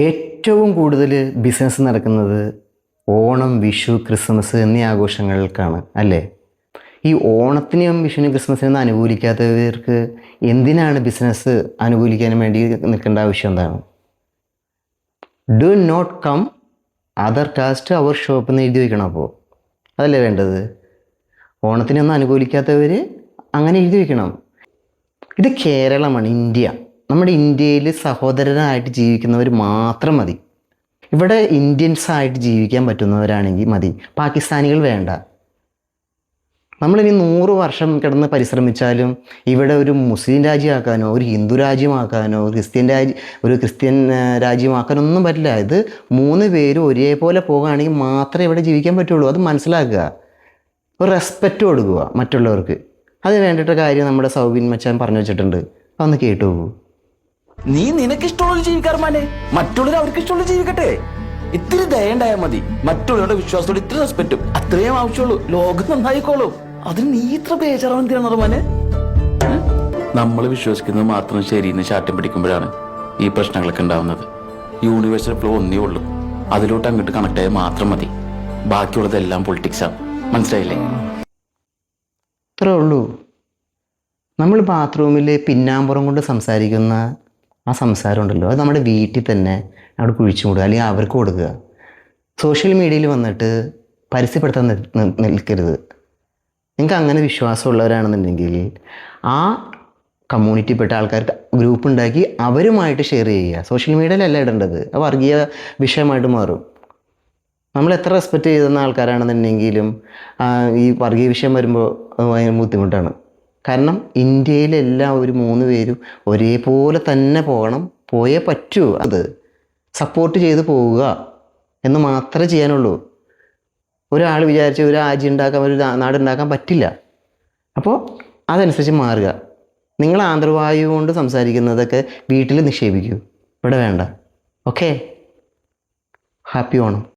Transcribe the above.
ഏറ്റവും കൂടുതൽ ബിസിനസ് നടക്കുന്നത് ഓണം, വിഷു, ക്രിസ്മസ് എന്നീ ആഘോഷങ്ങൾക്കാണ് അല്ലേ? ഈ ഓണത്തിനും വിഷുവിനും ക്രിസ്മസിനും അനുകൂലിക്കാത്തവർക്ക് എന്തിനാണ് ബിസിനസ് അനുകൂലിക്കാനും വേണ്ടി നിൽക്കേണ്ട ആവശ്യം എന്താണ്? Do not come other caste our shop എന്ന് എഴുതി വയ്ക്കണം. അപ്പോൾ അതല്ലേ വേണ്ടത്? ഓണത്തിനൊന്നും അനുകൂലിക്കാത്തവർ അങ്ങനെ എഴുതി വയ്ക്കണം. ഇത് കേരളമാണ്, ഇന്ത്യ. നമ്മുടെ ഇന്ത്യയിൽ സഹോദരനായിട്ട് ജീവിക്കുന്നവർ മാത്രം മതി. ഇവിടെ ഇന്ത്യൻസായിട്ട് ജീവിക്കാൻ പറ്റുന്നവരാണെങ്കിൽ മതി, പാകിസ്ഥാനികൾ വേണ്ട. നമ്മളിനി 100 വർഷം കിടന്ന് പരിശ്രമിച്ചാലും ഇവിടെ ഒരു മുസ്ലിം രാജ്യമാക്കാനോ ഒരു ഹിന്ദു രാജ്യമാക്കാനോ ഒരു ക്രിസ്ത്യൻ രാജ്യമാക്കാനോ ഒന്നും പറ്റില്ല. ഇത് 3 പേരും ഒരേപോലെ പോകുകയാണെങ്കിൽ മാത്രമേ ഇവിടെ ജീവിക്കാൻ പറ്റുള്ളൂ. അത് മനസ്സിലാക്കുക. ഒരു റെസ്പെക്റ്റ് കൊടുക്കുക മറ്റുള്ളവർക്ക്. അതിന് വേണ്ടിയിട്ട് കാര്യം നമ്മുടെ സൗബിൻ മച്ചാൻ പറഞ്ഞു വെച്ചിട്ടുണ്ട്. അതൊന്ന് കേട്ടു പോകും. നീ നിനക്കിഷ്ടമുള്ള ജീവിക്കാർമാനെ, മറ്റുള്ളവർ അവർക്ക് ഇഷ്ടമുള്ള ജീവിക്കട്ടെ. ഇത്തിരി ദയുണ്ടായാൽ മതി. മറ്റുള്ളവരുടെ വിശ്വാസത്തോട് ഇത്തിരി റെസ്പെക്റ്റും അത്രയും ആവശ്യമുള്ളൂ. ലോകം നന്നായിക്കോളും. അതിന് നീ ഇത്ര ബേജാറാണ് മാനെ. നമ്മൾ വിശ്വസിക്കുന്നത് മാത്രം ശരിയെന്ന് ശാഠ്യം പിടിക്കുമ്പോഴാണ് ഈ പ്രശ്നങ്ങളൊക്കെ ഉണ്ടാവുന്നത്. യൂണിവേഴ്സൽ ഫ്ലോ ഒന്നേ ഉള്ളൂ. അതിലോട്ട് അങ്ങോട്ട് കണക്ട് ആയാൽ മാത്രം മതി. ബാക്കിയുള്ളതെല്ലാം പൊളിറ്റിക്സാണ്. മനസ്സിലായില്ലേ? അത്രേ ഉള്ളൂ. നമ്മൾ ബാത്റൂമിൽ പിന്നാമ്പുറം കൊണ്ട് സംസാരിക്കുന്ന ആ സംസാരം ഉണ്ടല്ലോ, അത് നമ്മുടെ വീട്ടിൽ തന്നെ അവിടെ കുഴിച്ചു മൂടുക, അല്ലെങ്കിൽ അവർക്ക് കൊടുക്കുക. സോഷ്യൽ മീഡിയയിൽ വന്നിട്ട് പരസ്യപ്പെടുത്താൻ നിൽക്കരുത്. നിങ്ങൾക്ക് അങ്ങനെ വിശ്വാസമുള്ളവരാണെന്നുണ്ടെങ്കിൽ ആ കമ്മ്യൂണിറ്റിയിൽപ്പെട്ട ആൾക്കാർക്ക് ഗ്രൂപ്പ് ഉണ്ടാക്കി അവരുമായിട്ട് ഷെയർ ചെയ്യുക. സോഷ്യൽ മീഡിയയിലല്ല ഇടേണ്ടത്. അത് വർഗീയ വിഷയമായിട്ട് മാറും. നമ്മൾ എത്ര റെസ്പെക്റ്റ് ചെയ്യുന്ന ആൾക്കാരാണെന്നുണ്ടെങ്കിലും ഈ വർഗീയ വിഷയം വരുമ്പോൾ ഭയങ്കര ബുദ്ധിമുട്ടാണ്. കാരണം ഇന്ത്യയിലെല്ലാം ഒരു 3 പേരും ഒരേപോലെ തന്നെ പോകണം, പോയേ പറ്റൂ. അത് സപ്പോർട്ട് ചെയ്ത് പോവുക എന്ന് മാത്രമേ ചെയ്യാനുള്ളൂ. ഒരാൾ വിചാരിച്ച ഒരു രാജ്യം ഉണ്ടാക്കാൻ, ഒരു നാടുണ്ടാക്കാൻ പറ്റില്ല. അപ്പോൾ അതനുസരിച്ച് മാറുക. നിങ്ങൾ ആന്തർവായു കൊണ്ട് സംസാരിക്കുന്നതൊക്കെ വീട്ടിൽ നിക്ഷേപിക്കൂ, ഇവിടെ വേണ്ട. Okay, happy Onam.